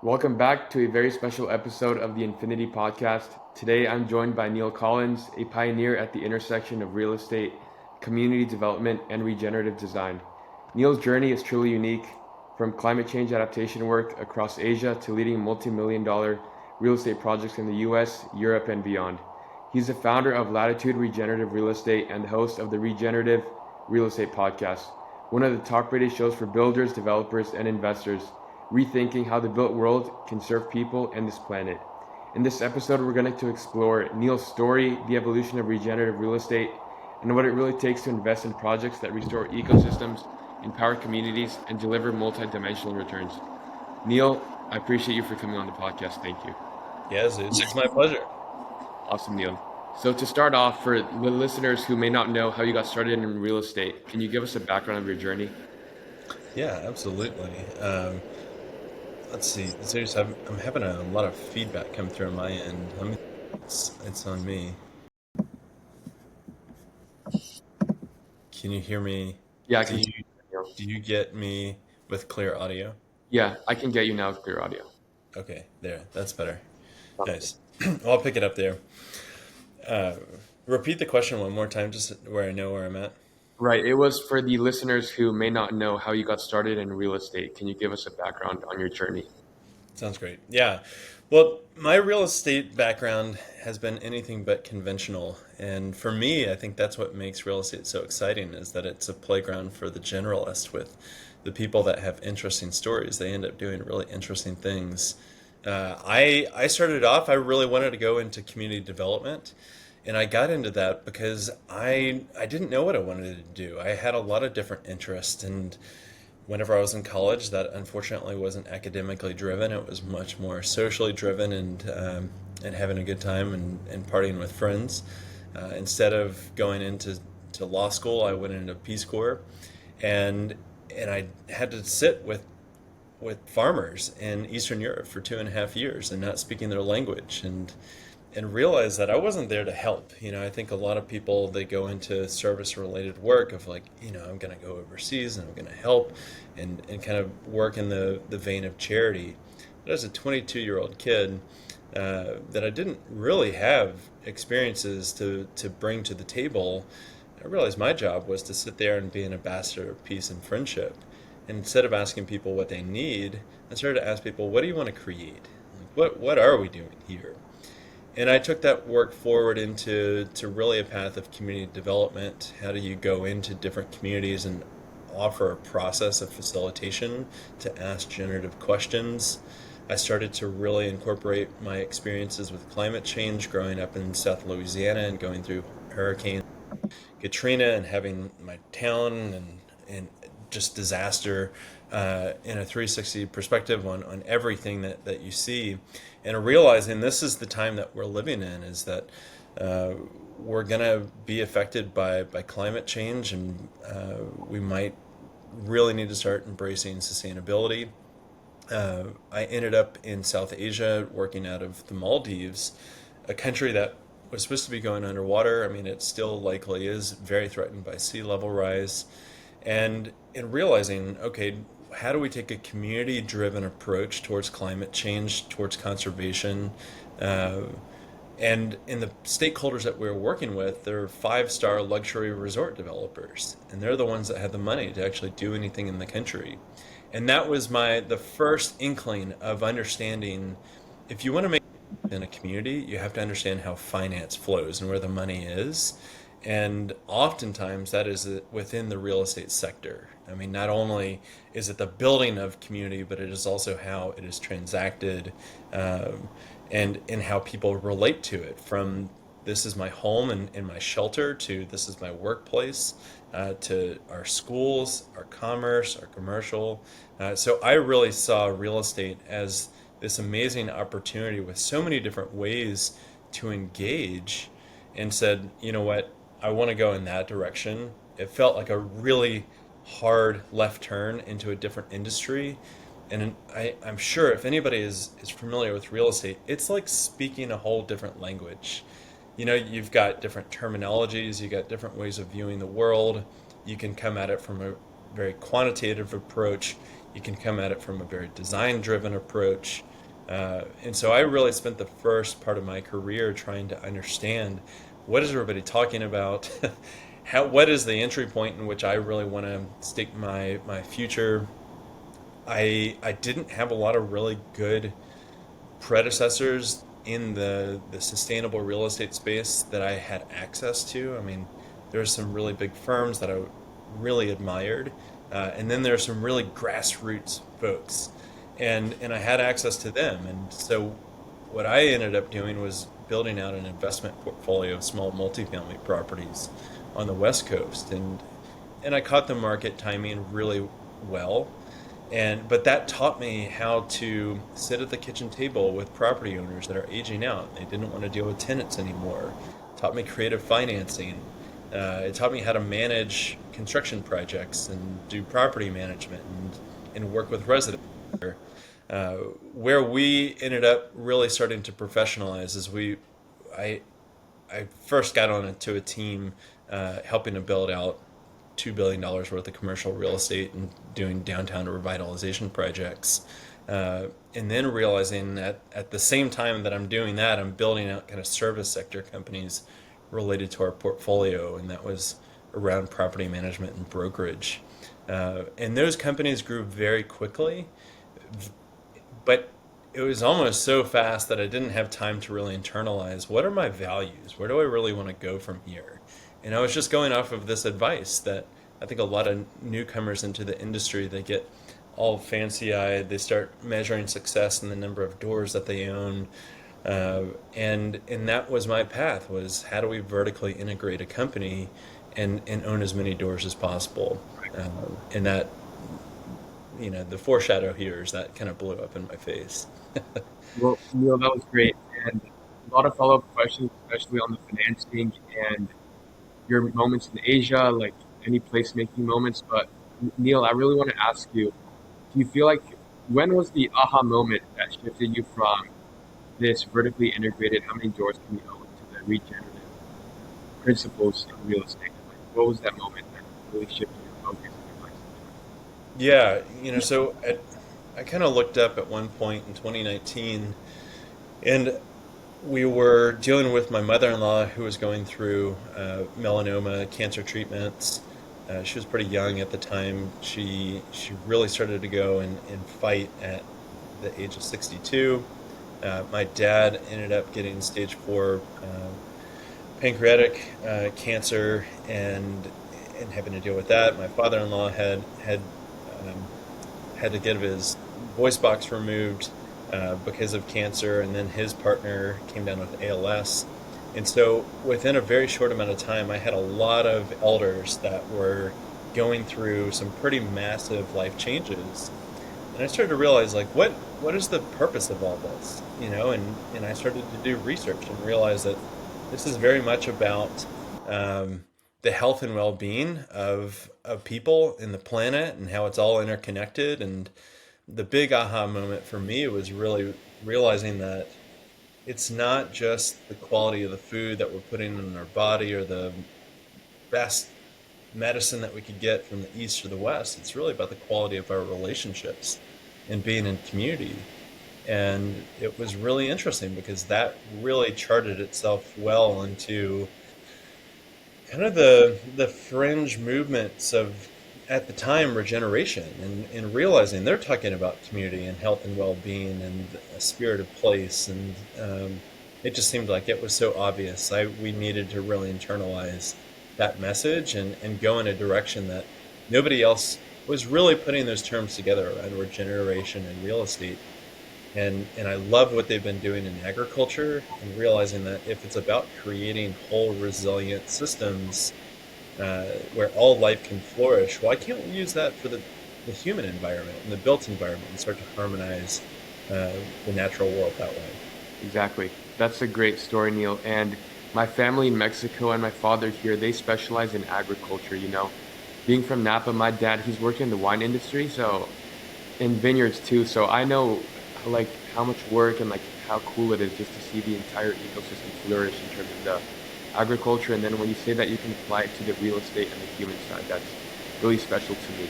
Welcome back to a very special episode of the Infinity Podcast. Today I'm joined by Neal Collins, a pioneer at the intersection of real estate, community development, and regenerative design. Neal's journey is truly unique, from climate change adaptation work across Asia to leading multi-million-dollar real estate projects in the US, Europe, and beyond. He's the founder of Latitude Regenerative Real Estate and the host of the Regenerative Real Estate Podcast, one of the top-rated shows for builders, developers, and investors, rethinking how the built world can serve people and this planet. In this episode, we're going to explore Neal's story, the evolution of regenerative real estate, and what it really takes to invest in projects that restore ecosystems, empower communities, and deliver multidimensional returns. Neal, I appreciate you for coming on the podcast. Thank you. Yeah, Zeus, it's my pleasure. Awesome, Neal. So to start off, for the listeners who may not know how you got started in real estate, can you give us a background of your journey? Yeah, absolutely. Let's see, Zeus, I'm having a lot of feedback come through on my end. It's on me. Can you hear me? Yeah, I Do can. you do you get me with clear audio? Yeah, I can get you now with clear audio. Okay, there, that's better. Nice. I'll pick it up there. Uh, Repeat the question one more time, just where I know where I'm at. Right. It was for the listeners who may not know how you got started in real estate. Can you give us a background on your journey? Sounds great. Yeah. Well, my real estate background has been anything but conventional. And for me, I think that's what makes real estate so exciting is that it's a playground for the generalist with the people that have interesting stories. They end up doing really interesting things. I started off, I really wanted to go into community development. And I got into that because I didn't know what I wanted to do. I had a lot of different interests, and whenever I was in college, that unfortunately wasn't academically driven. It was much more socially driven and having a good time and partying with friends. Instead of going into law school, I went into Peace Corps, and I had to sit with farmers in Eastern Europe for 2.5 years and not speaking their language and realize that I wasn't there to help. I think a lot of people, they go into service related work of like, I'm going to go overseas and I'm going to help and kind of work in the vein of charity. But as a 22-year-old kid, that I didn't really have experiences to bring to the table, I realized my job was to sit there and be an ambassador of peace and friendship. And instead of asking people what they need, I started to ask people, what do you want to create? Like, what are we doing here? And I took that work forward into really a path of community development. How do you go into different communities and offer a process of facilitation to ask generative questions? I started to really incorporate my experiences with climate change growing up in South Louisiana and going through Hurricane Katrina and having my town and just disaster in a 360 perspective on everything that you see, and realizing this is the time that we're living in, is that we're going to be affected by climate change, and we might really need to start embracing sustainability. I ended up in South Asia working out of the Maldives, a country that was supposed to be going underwater. I mean, it still likely is very threatened by sea level rise. And in realizing, okay, how do we take a community-driven approach towards climate change, towards conservation? And in the stakeholders that we're working with, they're five-star luxury resort developers, and they're the ones that have the money to actually do anything in the country. And that was the first inkling of understanding, if you want to make in a community, you have to understand how finance flows and where the money is. And oftentimes that is within the real estate sector. I mean, not only is it the building of community, but it is also how it is transacted, and how people relate to it, from this is my home and my shelter to this is my workplace, to our schools, our commerce, our commercial. So I really saw real estate as this amazing opportunity with so many different ways to engage, and said, you know what, I want to go in that direction. It felt like a really hard left turn into a different industry. And I'm sure if anybody is familiar with real estate, it's like speaking a whole different language. You've got different terminologies, you've got different ways of viewing the world. You can come at it from a very quantitative approach. You can come at it from a very design-driven approach. And so I really spent the first part of my career trying to understand what is everybody talking about, what is the entry point in which I really want to stake my future. I didn't have a lot of really good predecessors in the sustainable real estate space that I had access to. I mean, there are some really big firms that I really admired, and then there are some really grassroots folks, and I had access to them. And so, what I ended up doing was building out an investment portfolio of small multifamily properties on the West Coast, and I caught the market timing really well. But that taught me how to sit at the kitchen table with property owners that are aging out. They didn't want to deal with tenants anymore. It taught me creative financing. It taught me how to manage construction projects and do property management and work with residents. Uh, where we ended up really starting to professionalize is I, I first got onto a team helping to build out $2 billion worth of commercial real estate and doing downtown revitalization projects. And then realizing that at the same time that I'm doing that, I'm building out kind of service sector companies related to our portfolio, and that was around property management and brokerage. And those companies grew very quickly, but it was almost so fast that I didn't have time to really internalize what are my values? Where do I really want to go from here? And I was just going off of this advice that I think a lot of newcomers into the industry, they get all fancy-eyed. They start measuring success in the number of doors that they own. And that was my path, was how do we vertically integrate a company and own as many doors as possible? And that, the foreshadow here is that kind of blew up in my face. Well, Neil, that was great. And a lot of follow-up questions, especially on the financing and your moments in Asia, like any placemaking moments. But Neil, I really want to ask you, do you feel like when was the aha moment that shifted you from this vertically integrated, how many doors can we own, to the regenerative principles in real estate? Like, what was that moment that really shifted your focus and your mindset? Yeah, so I kind of looked up at one point in 2019, and we were dealing with my mother-in-law who was going through melanoma cancer treatments. She was pretty young at the time. She really started to go and fight at the age of 62. My dad ended up getting stage 4 pancreatic cancer and having to deal with that. My father-in-law had to get his voice box removed because of cancer, and then his partner came down with ALS. And so within a very short amount of time, I had a lot of elders that were going through some pretty massive life changes. And I started to realize, like, what is the purpose of all this? And I started to do research and realize that this is very much about the health and well-being of people and the planet and how it's all interconnected. And the big aha moment for me was really realizing that it's not just the quality of the food that we're putting in our body or the best medicine that we could get from the east or the west. It's really about the quality of our relationships and being in community. And it was really interesting because that really charted itself well into kind of the fringe movements of, at the time, regeneration, and realizing they're talking about community and health and well-being and a spirited place. And it just seemed like it was so obvious. We needed to really internalize that message and go in a direction that nobody else was really putting those terms together around regeneration and real estate. And I love what they've been doing in agriculture, and realizing that if it's about creating whole resilient systems where all life can flourish, why can't we use that for the human environment and the built environment and start to harmonize the natural world that way? Exactly. That's a great story, Neil. And my family in Mexico and my father here, they specialize in agriculture, Being from Napa, my dad, he's worked in the wine industry, so in vineyards too. So I know like how much work and like how cool it is just to see the entire ecosystem flourish in terms of the agriculture. And then when you say that you can apply it to the real estate and the human side, that's really special to me.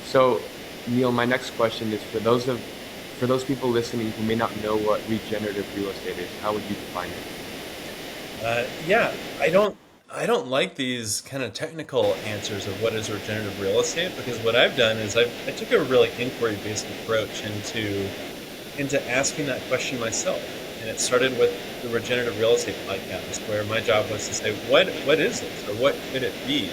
So Neil, my next question is, for those people listening who may not know what regenerative real estate is, how would you define it? Yeah, I don't like these kind of technical answers of what is regenerative real estate, because what I've done is I took a really inquiry based approach into asking that question myself. And it started with the Regenerative Real Estate Podcast, where my job was to say, what is this, or what could it be?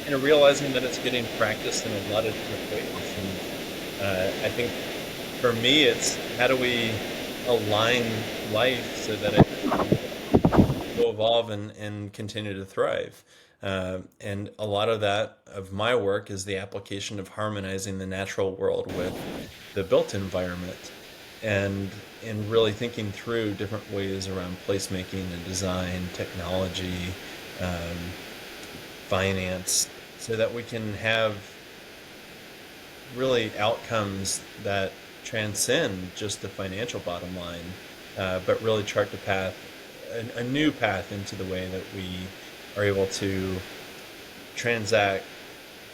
And realizing that it's getting practiced in a lot of different ways. And I think for me, it's how do we align life so that it will evolve and continue to thrive. And a lot of that, of my work, is the application of harmonizing the natural world with the built environment, and really thinking through different ways around placemaking and design, technology, um, finance, so that we can have really outcomes that transcend just the financial bottom line, but really chart the path, a new path into the way that we are able to transact,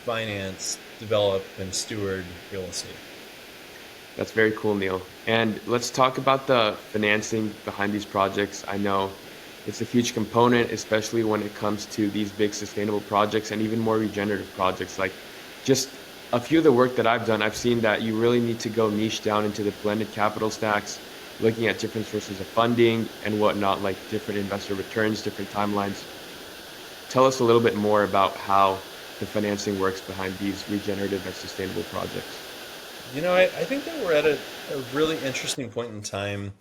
finance, develop, and steward real estate. That's very cool, Neil. And let's talk about the financing behind these projects. I know it's a huge component, especially when it comes to these big sustainable projects and even more regenerative projects. Like just a few of the work that I've done, I've seen that you really need to go niche down into the blended capital stacks, looking at different sources of funding and whatnot, like different investor returns, different timelines. Tell us a little bit more about how the financing works behind these regenerative and sustainable projects. I think that we're at a really interesting point in time.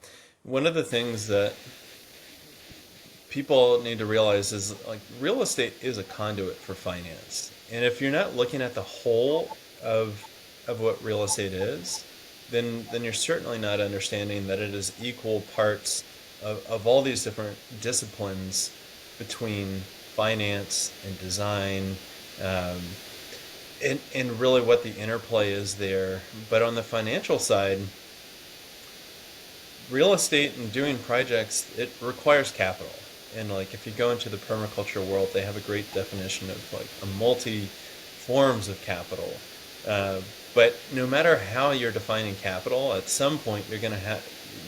One of the things that people need to realize is, like, real estate is a conduit for finance. And if you're not looking at the whole of what real estate is, then you're certainly not understanding that it is equal parts of all these different disciplines between finance and design, um, and really what the interplay is there. But on the financial side, real estate and doing projects, it requires capital. And like, if you go into the permaculture world, they have a great definition of like a multi forms of capital. Uh, but no matter how you're defining capital, at some point you're going to have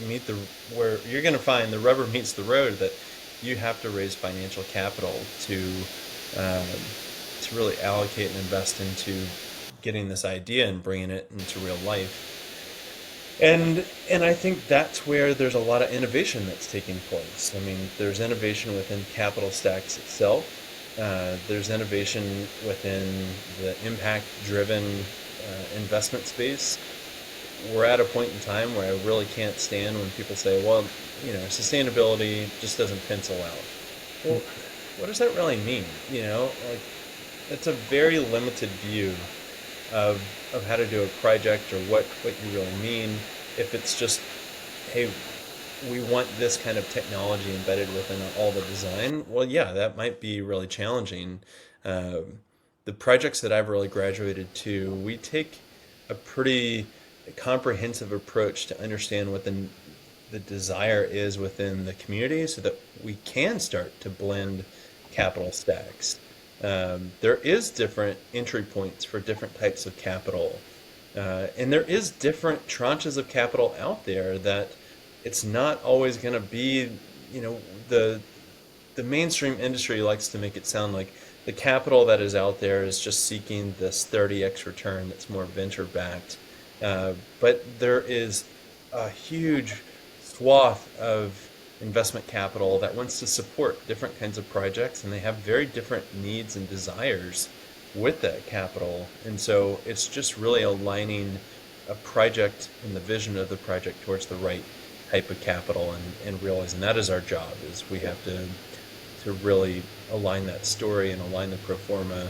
meet the where you're going to find the rubber meets the road, that you have to raise financial capital um, to really allocate and invest into getting this idea and bringing it into real life. And I think that's where there's a lot of innovation that's taking place. I mean, there's innovation within capital stacks itself. There's innovation within the impact-driven investment space. We're at a point in time where I really can't stand when people say, well, sustainability just doesn't pencil out. Well, what does that really mean? Like, it's a very limited view of how to do a project, or what you really mean. If it's just, hey, we want this kind of technology embedded within all the design, well, yeah, that might be really challenging. The projects that I've really graduated to, we take a pretty comprehensive approach to understand what the desire is within the community, so that we can start to blend capital stacks. There is different entry points for different types of capital. And there is different tranches of capital out there, that it's not always going to be, the mainstream industry likes to make it sound like the capital that is out there is just seeking this 30x return that's more venture backed. But there is a huge swath of investment capital that wants to support different kinds of projects, and they have very different needs and desires with that capital. And so it's just really aligning a project and the vision of the project towards the right type of capital, and realizing that is our job, is we have to really align that story and align the pro forma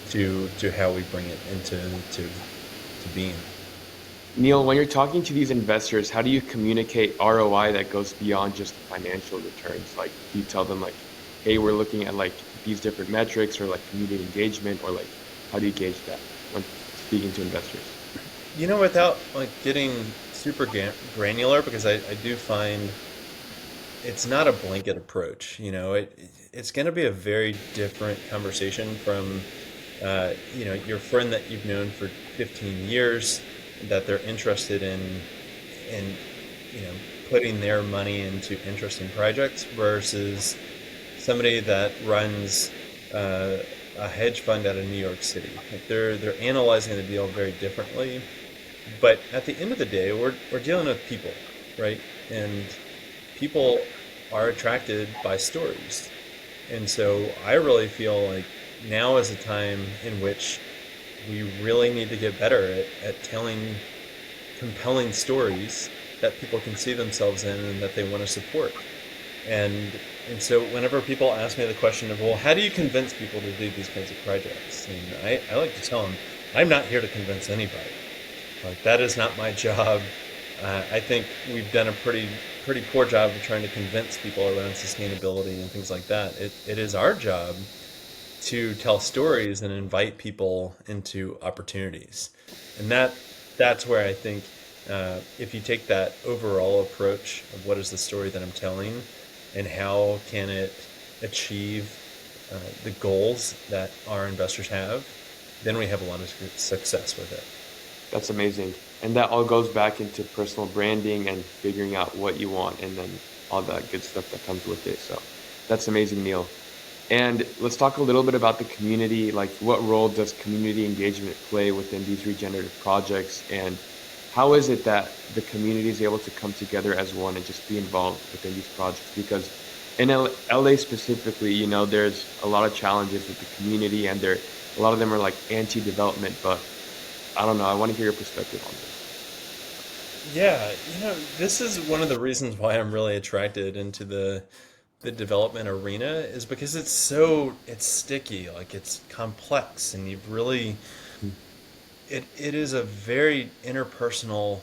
to how we bring it into being. Neil, when you're talking to these investors, how do you communicate ROI that goes beyond just the financial returns? Like, do you tell them like, hey, we're looking at like these different metrics, or like community engagement, or like, how do you gauge that when speaking to investors? Without like getting super granular, because I do find it's not a blanket approach. It's going to be a very different conversation from your friend that you've known for 15 years, that they're interested in you know putting their money into interesting projects versus somebody that runs uh, a hedge fund out of New York City. Like they're analyzing the deal very differently. But at the end of the day, we're dealing with people, right? And people are attracted by stories. And so I really feel like now is a time in which we really need to get better at telling compelling stories that people can see themselves in and that they want to support. And and so whenever people ask me the question of, well, how do you convince people to do these kinds of projects? And I like to tell them, I'm not here to convince anybody. Like that is not my job. I think we've done a pretty poor job of trying to convince people around sustainability and things like that. It is our job to tell stories and invite people into opportunities, and that's where I think if you take that overall approach of what is the story that I'm telling, and how can it achieve the goals that our investors have, then we have a lot of success with it. That's amazing. And that all goes back into personal branding and figuring out what you want and then all that good stuff that comes with it. So that's amazing, Neil. And let's talk a little bit about the community. Like, what role does community engagement play within these regenerative projects? And how is it that the community is able to come together as one and just be involved within these projects? Because in LA specifically, there's a lot of challenges with the community, and a lot of them are like anti-development, but I don't know. I want to hear your perspective on this. Yeah, this is one of the reasons why I'm really attracted into the development arena is because it's sticky, like it's complex, and you've really it is a very interpersonal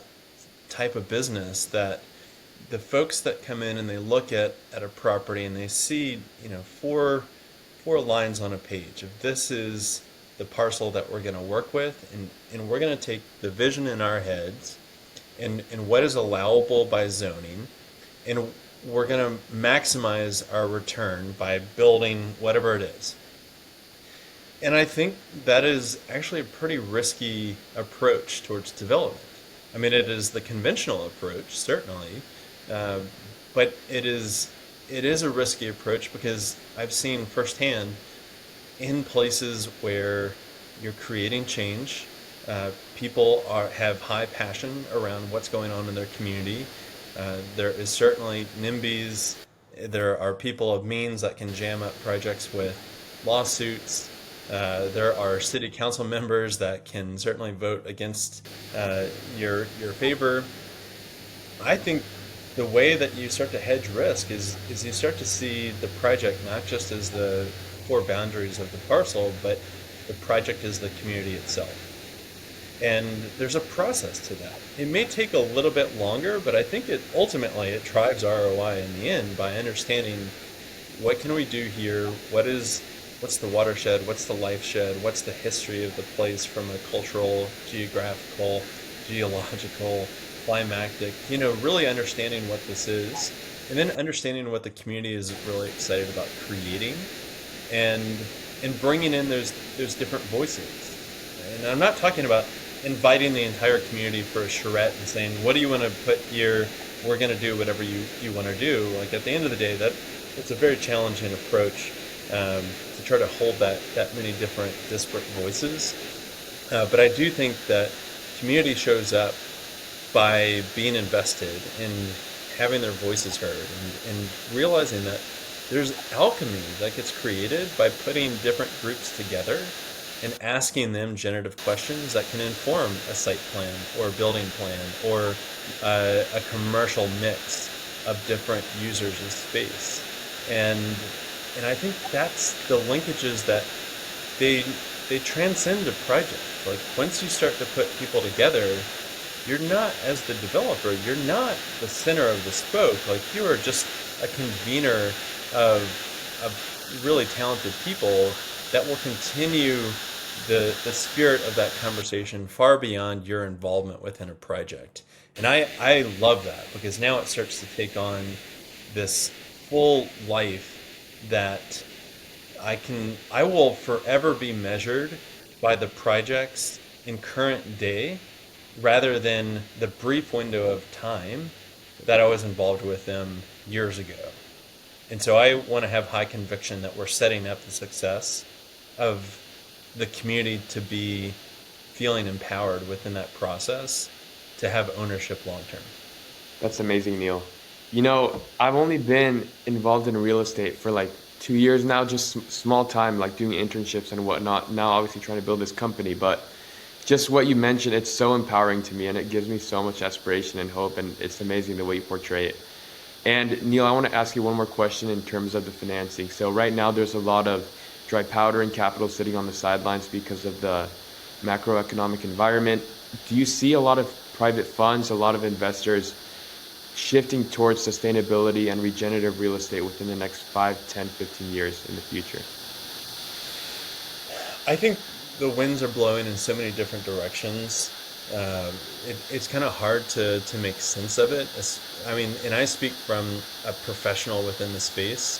type of business that the folks that come in and they look at a property and they see, four lines on a page of this is the parcel that we're going to work with, and we're going to take the vision in our heads and what is allowable by zoning, and we're going to maximize our return by building whatever it is. And I think that is actually a pretty risky approach towards development. I mean, it is the conventional approach, certainly, uh, but it is a risky approach because I've seen firsthand in places where you're creating change, people have high passion around what's going on in their community. There is certainly NIMBYs. There are people of means that can jam up projects with lawsuits. There are city council members that can certainly vote against your favor. I think the way that you start to hedge risk is you start to see the project not just as the core boundaries of the parcel, but the project is the community itself. And there's a process to that. It may take a little bit longer, but I think ultimately it drives ROI in the end by understanding what can we do here, what's the watershed, what's the life shed, what's the history of the place from a cultural, geographical, geological, climactic, really understanding what this is, and then understanding what the community is really excited about creating, and bringing in those different voices. And I'm not talking about inviting the entire community for a charrette and saying, what do you want to put here? We're going to do whatever you want to do. Like at the end of the day, it's a very challenging approach to try to hold that many different disparate voices. But I do think that community shows up by being invested in having their voices heard, and realizing that there's alchemy that gets created by putting different groups together and asking them generative questions that can inform a site plan or a building plan or a commercial mix of different users of space. And I think that's the linkages that they transcend a project. Like once you start to put people together, you're not, as the developer, you're not the center of the spoke. Like you are just a convener of really talented people that will continue the spirit of that conversation far beyond your involvement within a project. And I love that because now it starts to take on this full life that I will forever be measured by the projects in current day rather than the brief window of time that I was involved with them years ago. And so I want to have high conviction that we're setting up the success of the community to be feeling empowered within that process to have ownership long term. That's amazing, Neil. I've only been involved in real estate for like 2 years now, just small time, like doing internships and whatnot. Now, obviously, trying to build this company, but just what you mentioned, it's so empowering to me and it gives me so much aspiration and hope. And it's amazing the way you portray it. And Neil, I want to ask you one more question in terms of the financing. So, right now, there's a lot of dry powder and capital sitting on the sidelines because of the macroeconomic environment. Do you see a lot of private funds, a lot of investors shifting towards sustainability and regenerative real estate within the next 5, 10, 15 years in the future? I think the winds are blowing in so many different directions. It's kind of hard to make sense of it. I mean, and I speak from a professional within the space.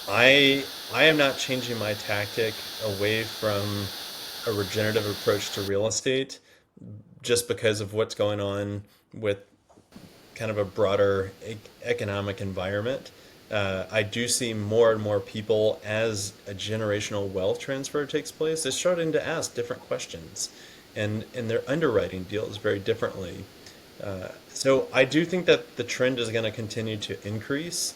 I am not changing my tactic away from a regenerative approach to real estate just because of what's going on with kind of a broader economic environment. I do see more and more people, as a generational wealth transfer takes place, they're starting to ask different questions, and they're underwriting deals very differently. So I do think that the trend is going to continue to increase,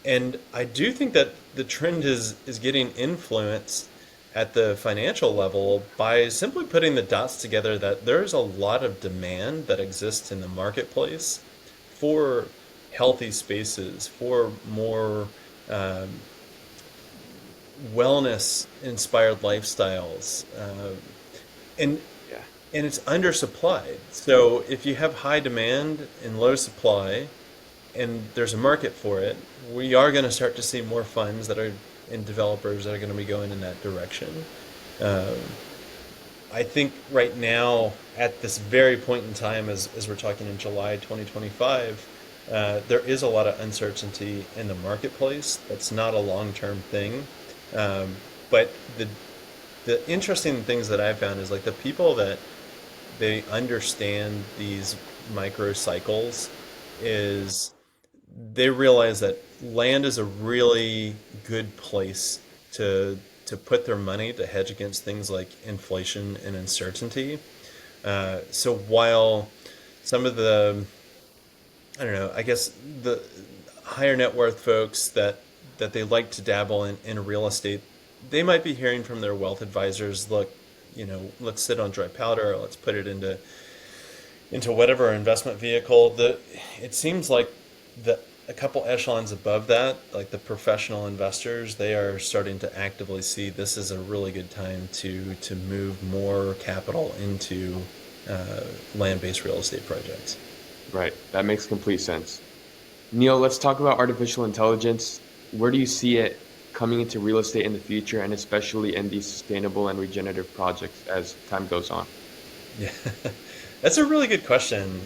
and I do think that the trend is getting influenced at the financial level by simply putting the dots together that there's a lot of demand that exists in the marketplace for healthy spaces, for more um, wellness inspired lifestyles, and Yeah. and it's undersupplied. So if you have high demand and low supply, and there's a market for it, we are going to start to see more funds that are and developers that are going to be going in that direction. Um, I think right now, at this very point in time, as we're talking in July 2025, there is a lot of uncertainty in the marketplace. That's not a long-term thing. Um, but the interesting things that I found is like the people that they understand these micro cycles is they realize that land is a really good place to put their money to hedge against things like inflation and uncertainty. So while some of the, I don't know, I guess the higher net worth folks that they like to dabble in real estate, they might be hearing from their wealth advisors, look, let's sit on dry powder, or let's put it into whatever investment vehicle. It seems like the a couple echelons above that, like the professional investors, they are starting to actively see this is a really good time to move more capital into land-based real estate projects. Right. That makes complete sense. Neil, let's talk about artificial intelligence. Where do you see it coming into real estate in the future, and especially in these sustainable and regenerative projects as time goes on? Yeah, that's a really good question.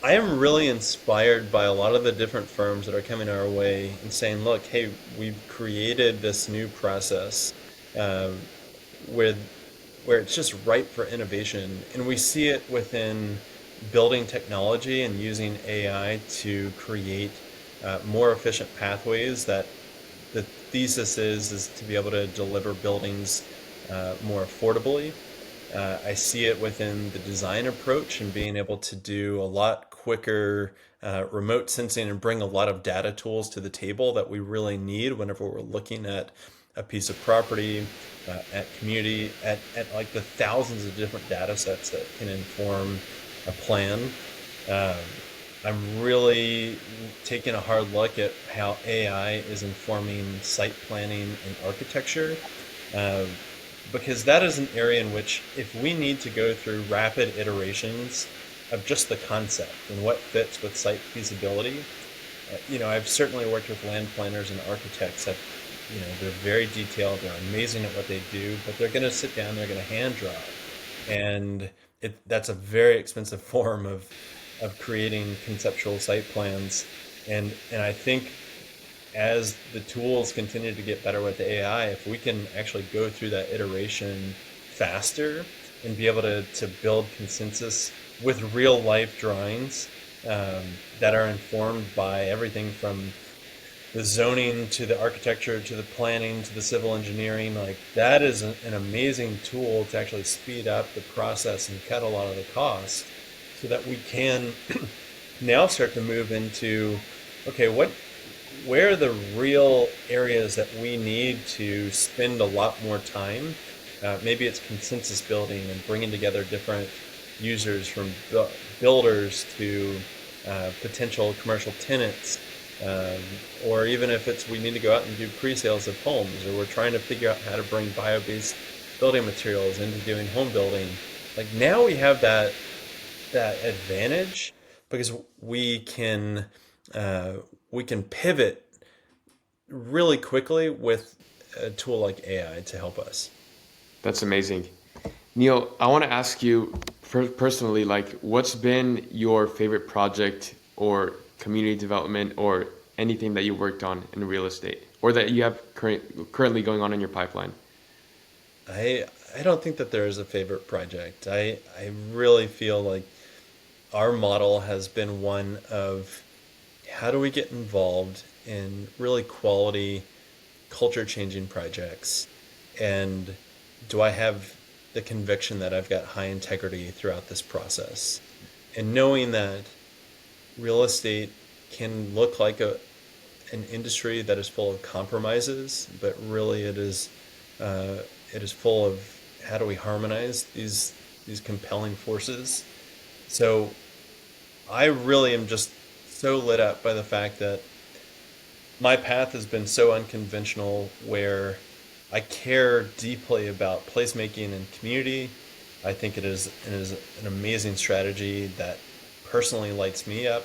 I am really inspired by a lot of the different firms that are coming our way and saying, look, hey, we've created this new process um, where, where it's just ripe for innovation. And we see it within building technology and using AI to create more efficient pathways that the thesis is to be able to deliver buildings more affordably. I see it within the design approach and being able to do a lot quicker remote sensing and bring a lot of data tools to the table that we really need whenever we're looking at a piece of property, at community, at like the thousands of different data sets that can inform a plan. Um, I'm really taking a hard look at how AI is informing site planning and architecture. Um, because that is an area in which if we need to go through rapid iterations of just the concept and what fits with site feasibility, I've certainly worked with land planners and architects that, they're very detailed, they're amazing at what they do, but they're going to sit down, they're going to hand draw. And that's a very expensive form of creating conceptual site plans. And I think as the tools continue to get better with AI, if we can actually go through that iteration faster and be able to build consensus with real life drawings um, that are informed by everything from the zoning to the architecture to the planning to the civil engineering. Like that is an amazing tool to actually speed up the process and cut a lot of the cost so that we can now start to move into, okay, where are the real areas that we need to spend a lot more time? Maybe it's consensus building and bringing together different users from builders to potential commercial tenants, um, or even if it's we need to go out and do pre-sales of homes, or we're trying to figure out how to bring bio-based building materials into doing home building. Like now we have that advantage because uh, we can pivot really quickly with a tool like AI to help us. That's amazing. Neal, I want to ask you personally, like, what's been your favorite project or community development or anything that you worked on in real estate or that you have currently going on in your pipeline? I I don't think that there is a favorite project. I really feel like our model has been one of how do we get involved in really quality culture changing projects, and do I have the conviction that I've got high integrity throughout this process, and knowing that real estate can look like an industry that is full of compromises, but really uh, it is full of how do we harmonize these compelling forces. So I really am just so lit up by the fact that my path has been so unconventional where I care deeply about placemaking and community. I think it is an amazing strategy that personally lights me up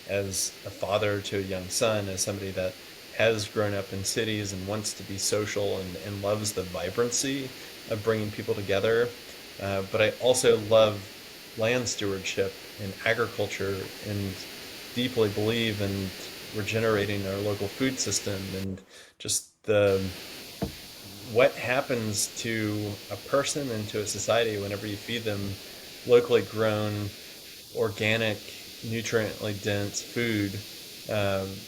as a father to a young son, as somebody that has grown up in cities and wants to be social and loves the vibrancy of bringing people together. But I also love land stewardship and agriculture and deeply believe in regenerating our local food system and just the what happens to a person and to a society whenever you feed them locally grown, organic, nutriently dense food.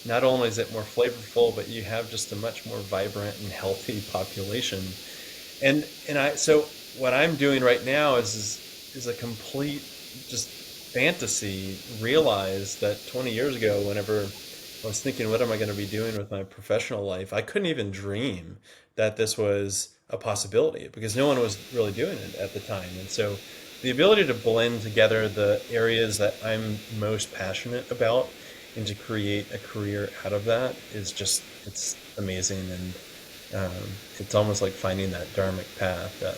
Not only is it more flavorful, but you have just a much more vibrant and healthy population. And I so what I'm doing right now is a complete just fantasy. Realize that 20 years ago, whenever I was thinking, what am I going to be doing with my professional life? I couldn't even dream that this was a possibility because no one was really doing it at the time. And so the ability to blend together the areas that I'm most passionate about and to create a career out of that is just, it's amazing. And it's almost like finding that dharmic path that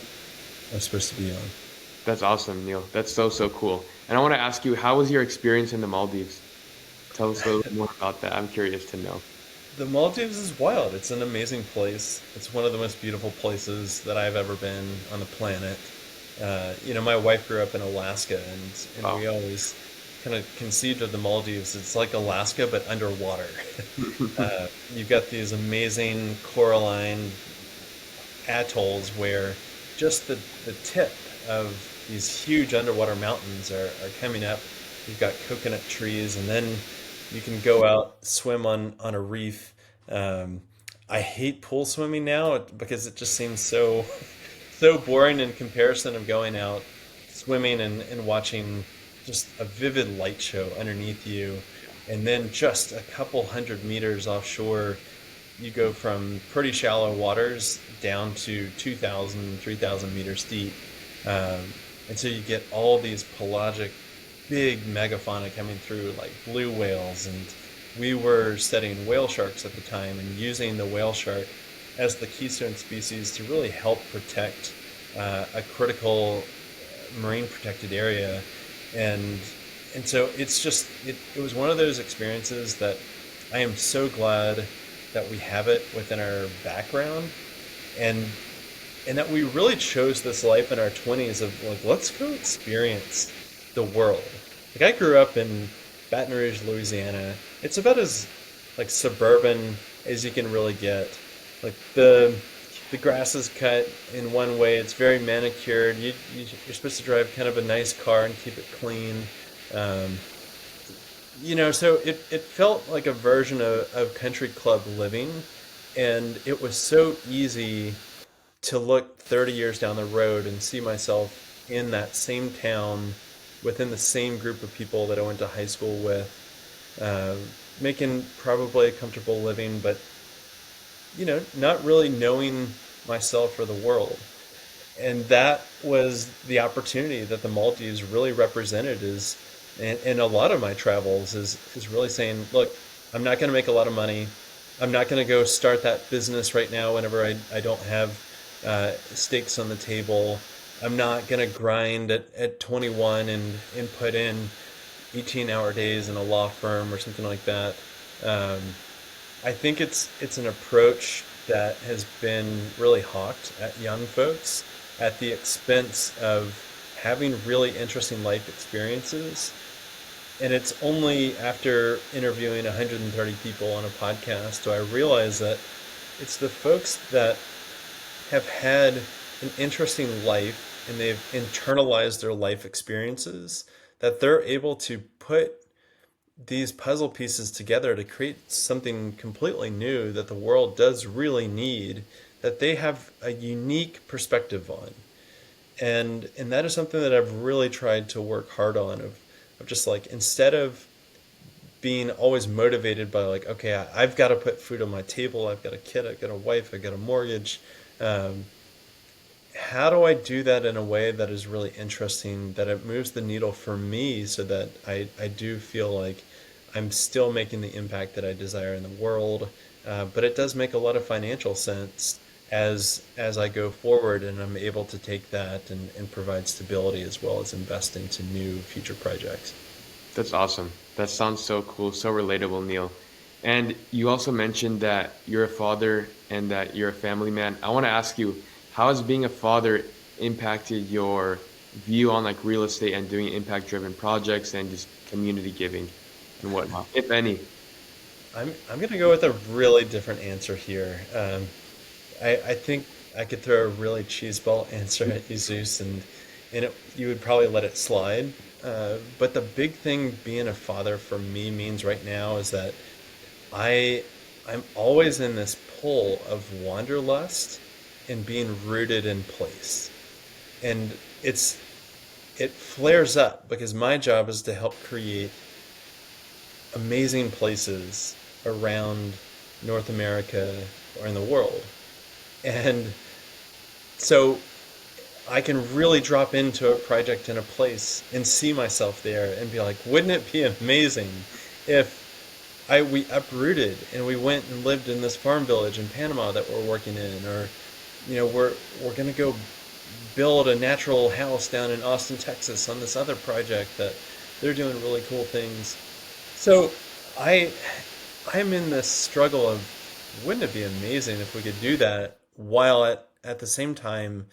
I'm supposed to be on. That's awesome, Neal. That's so, so cool. And I want to ask you, how was your experience in the Maldives? Tell us a little bit more about that. I'm curious to know. The Maldives is wild. It's an amazing place. It's one of the most beautiful places that I've ever been on the planet. My wife grew up in Alaska, and Wow. we always kind of conceived of the Maldives. It's like Alaska, but underwater. You've got these amazing coralline atolls where just the tip of these huge underwater mountains are coming up. You've got coconut trees, and then you can go out swim on a reef. Um, I hate pool swimming now because it just seems so boring in comparison of going out swimming and watching just a vivid light show underneath you, and then just a couple hundred meters offshore, you go from pretty shallow waters down to 2,000, 3,000 meters deep. Um, and so you get all these pelagic, big megafauna coming through, like blue whales. And we were studying whale sharks at the time and using the whale shark as the keystone species to really help protect a critical marine protected area. And and so it was one of those experiences that I am so glad that we have it within our background, and and that we really chose this life in our 20s of like, let's go experience the world. Like I grew up in Baton Rouge, Louisiana. It's about as like suburban as you can really get. Like the the grass is cut in one way. It's very manicured. You're supposed to drive kind of a nice car and keep it clean. Um, so it felt like a version of country club living. And it was so easy to look 30 years down the road and see myself in that same town within the same group of people that I went to high school with, uh, making probably a comfortable living, but not really knowing myself or the world. And that was the opportunity that the Maldives really represented is, and a lot of my travels is really saying, look, I'm not going to make a lot of money. I'm not going to go start that business right now whenever I don't have stakes on the table. I'm not going to grind at 21 and put in 18-hour days in a law firm or something like that. Um, I think it's an approach that has been really hawked at young folks at the expense of having really interesting life experiences. And it's only after interviewing 130 people on a podcast do I realize that it's the folks that have had an interesting life and they've internalized their life experiences that they're able to put these puzzle pieces together to create something completely new that the world does really need, that they have a unique perspective on. And that is something that I've really tried to work hard on of just like, instead of being always motivated by like, okay, I've got to put food on my table, I've got a kid, I've got a wife, I've got a mortgage. How do I do that in a way that is really interesting, that it moves the needle for me so that I do feel like I'm still making the impact that I desire in the world, but it does make a lot of financial sense as I go forward, and I'm able to take that and provide stability as well as invest into new future projects. That's awesome. That sounds so cool, so relatable, Neal. And you also mentioned that you're a father and that you're a family man. I want to ask you, how has being a father impacted your view on like real estate and doing impact-driven projects and just community giving and whatnot, if any? I'm going to go with a really different answer here. I think I could throw a really cheeseball answer at you, Zeus, and you would probably let it slide. But the big thing being a father for me means right now is that I'm always in this pull of wanderlust and being rooted in place. And it flares up because my job is to help create amazing places around North America or in the world. And so I can really drop into a project in a place and see myself there and be like, wouldn't it be amazing if we uprooted and we went and lived in this farm village in Panama that we're working in, or we're going to go build a natural house down in Austin, Texas on this other project that they're doing really cool things. So I'm in this struggle of, wouldn't it be amazing if we could do that while at the same time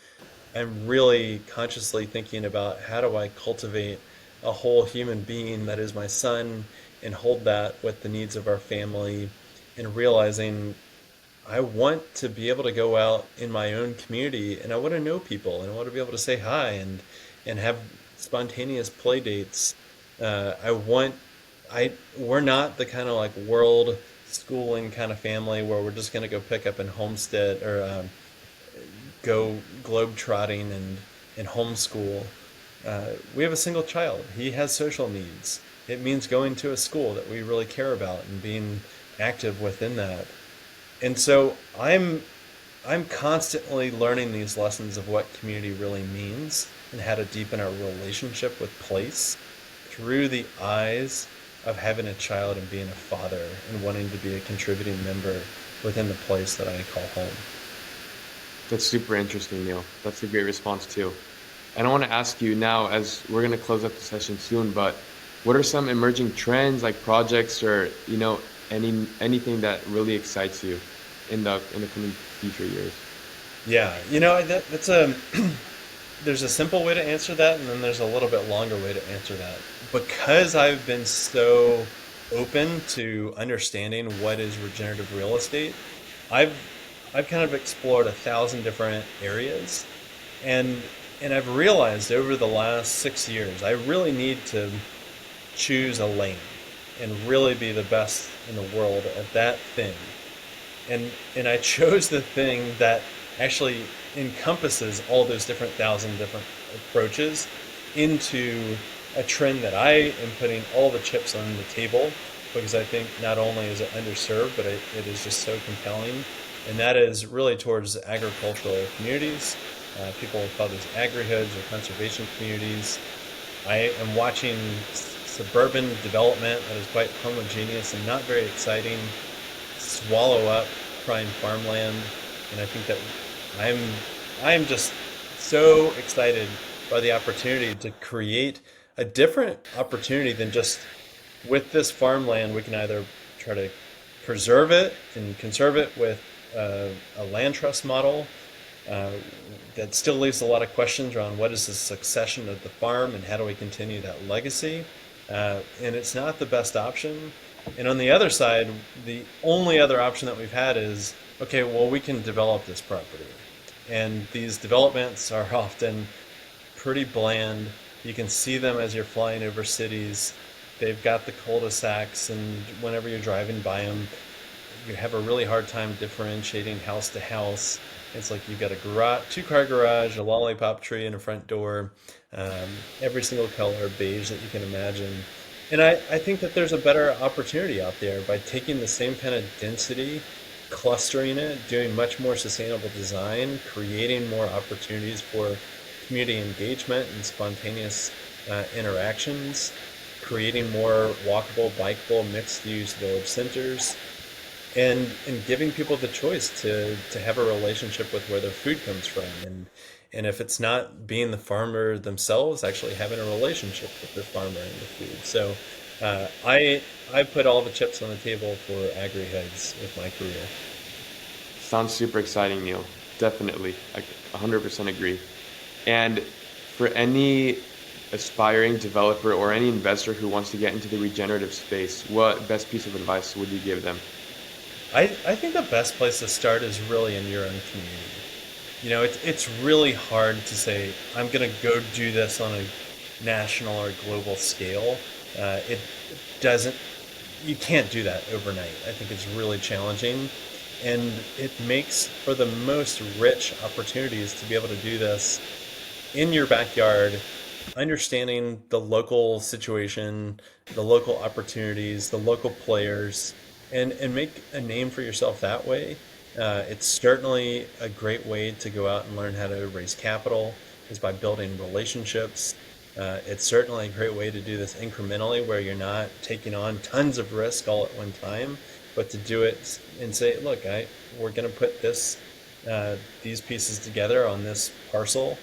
I'm really consciously thinking about how do I cultivate a whole human being that is my son and hold that with the needs of our family, and realizing I want to be able to go out in my own community and I want to know people and I want to be able to say hi and have spontaneous play dates. We're not the kind of like world schooling kind of family where we're just going to go pick up and homestead or go globe trotting and homeschool. We have a single child. He has social needs. It means going to a school that we really care about and being active within that. And so I'm constantly learning these lessons of what community really means and how to deepen our relationship with place through the eyes of having a child and being a father and wanting to be a contributing member within the place that I call home. That's super interesting, Neal. That's a great response too. And I want to ask you now, as we're going to close up the session soon, but what are some emerging trends, like projects or anything that really excites you in the coming future years? Yeah, that's there's a simple way to answer that, and then there's a little bit longer way to answer that. Because I've been so open to understanding what is regenerative real estate, I've I've kind of explored 1,000 different areas, and I've realized over the last 6 years, I really need to choose a lane and really be the best in the world at that thing. And I chose the thing that actually encompasses all those different 1,000 different approaches into a trend that I am putting all the chips on the table, because I think not only is it underserved, but it is just so compelling. And that is really towards agricultural communities. People call these agri-hoods or conservation communities. I am watching suburban development that is quite homogeneous and not very exciting swallow up prime farmland, and I think that I'm just so excited by the opportunity to create a different opportunity than just with this farmland. We can either try to preserve it and conserve it with a land trust model that still leaves a lot of questions around what is the succession of the farm and how do we continue that legacy. And it's not the best option. And on the other side, the only other option that we've had is, okay, well, we can develop this property. And these developments are often pretty bland. You can see them as you're flying over cities. They've got the cul-de-sacs, and whenever you're driving by them, you have a really hard time differentiating house to house. It's like you've got a garage, two-car garage, a lollipop tree, and a front door, every single color, beige that you can imagine. And I think that there's a better opportunity out there by taking the same kind of density, clustering it, doing much more sustainable design, creating more opportunities for community engagement and spontaneous interactions, creating more walkable, bikeable, mixed-use village centers, and giving people the choice to have a relationship with where their food comes from. And if it's not being the farmer themselves, actually having a relationship with the farmer and the food. So I put all the chips on the table for agri-heads with my career. Sounds super exciting, Neal. Definitely. I 100% agree. And for any aspiring developer or any investor who wants to get into the regenerative space, what best piece of advice would you give them? I think the best place to start is really in your own community. You know, it's really hard to say, I'm going to go do this on a national or global scale. It doesn't, you can't do that overnight. I think it's really challenging. And it makes for the most rich opportunities to be able to do this in your backyard, understanding the local situation, the local opportunities, the local players, and make a name for yourself that way. It's certainly a great way to go out and learn how to raise capital, is by building relationships. It's certainly a great way to do this incrementally, where you're not taking on tons of risk all at one time, but to do it and say, look, we're going to put these pieces together on this parcel.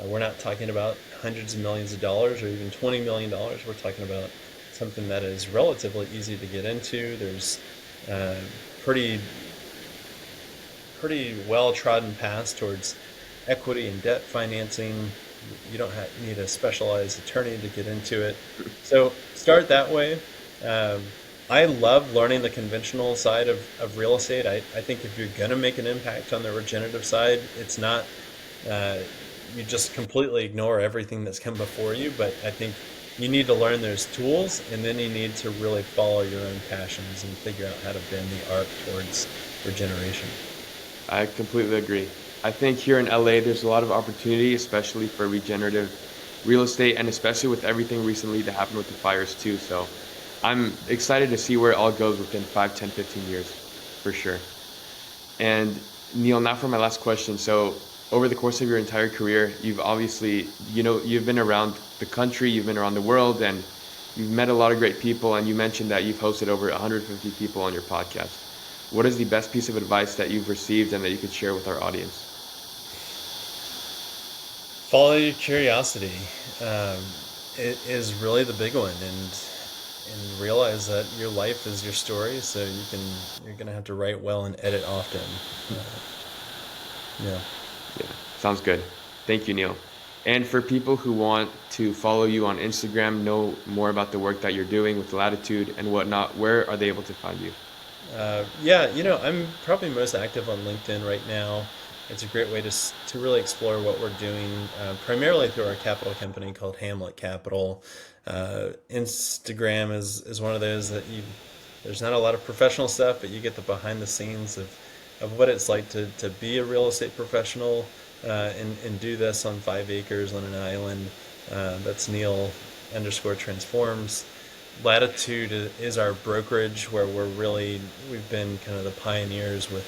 We're not talking about hundreds of millions of dollars or even $20 million. We're talking about something that is relatively easy to get into. There's pretty well-trodden paths towards equity and debt financing. You don't need a specialized attorney to get into it. So start that way. I love learning the conventional side of real estate. I think if you're going to make an impact on the regenerative side, it's not, you just completely ignore everything that's come before you. But I think you need to learn those tools, and then you need to really follow your own passions and figure out how to bend the arc towards regeneration. I completely agree. I think here in LA, there's a lot of opportunity, especially for regenerative real estate, and especially with everything recently that happened with the fires too. So I'm excited to see where it all goes within 5, 10, 15 years, for sure. And Neal, now for my last question. So over the course of your entire career, you've obviously, you've been around the country, you've been around the world, and you've met a lot of great people, and you mentioned that you've hosted over 150 people on your podcast. What is the best piece of advice that you've received and that you could share with our audience? Follow your curiosity. It is really the big one, and realize that your life is your story, so you're gonna have to write well and edit often. Yeah. Sounds good. Thank you, Neal. And for people who want to follow you on Instagram, know more about the work that you're doing with Latitude and whatnot, where are they able to find you? Yeah, I'm probably most active on LinkedIn right now. It's a great way to really explore what we're doing, primarily through our capital company called Hamlet Capital. Instagram is one of those that there's not a lot of professional stuff, but you get the behind the scenes of what it's like to be a real estate professional and do this on 5 acres on an island. That's Neal_transforms. Latitude is our brokerage where we've been kind of the pioneers with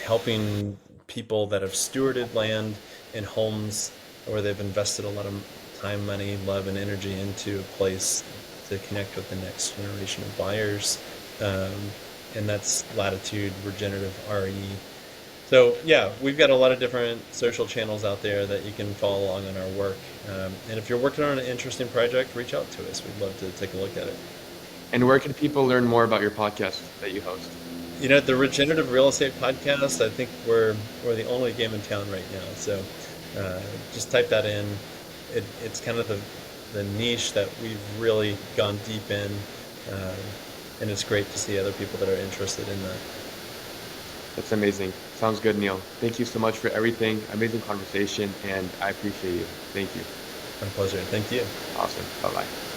helping people that have stewarded land and homes where they've invested a lot of time, money, love, and energy into a place to connect with the next generation of buyers. Um, and that's Latitude Regenerative RE. So yeah, we've got a lot of different social channels out there that you can follow along on our work. And if you're working on an interesting project, reach out to us. We'd love to take a look at it. And where can people learn more about your podcast that you host? The Regenerative Real Estate Podcast, I think we're the only game in town right now. So just type that in. It's kind of the niche that we've really gone deep in. Um, and it's great to see other people that are interested in that. That's amazing. Sounds good, Neal. Thank you so much for everything. Amazing conversation, and I appreciate you. Thank you. My pleasure. Thank you. Awesome. Bye bye.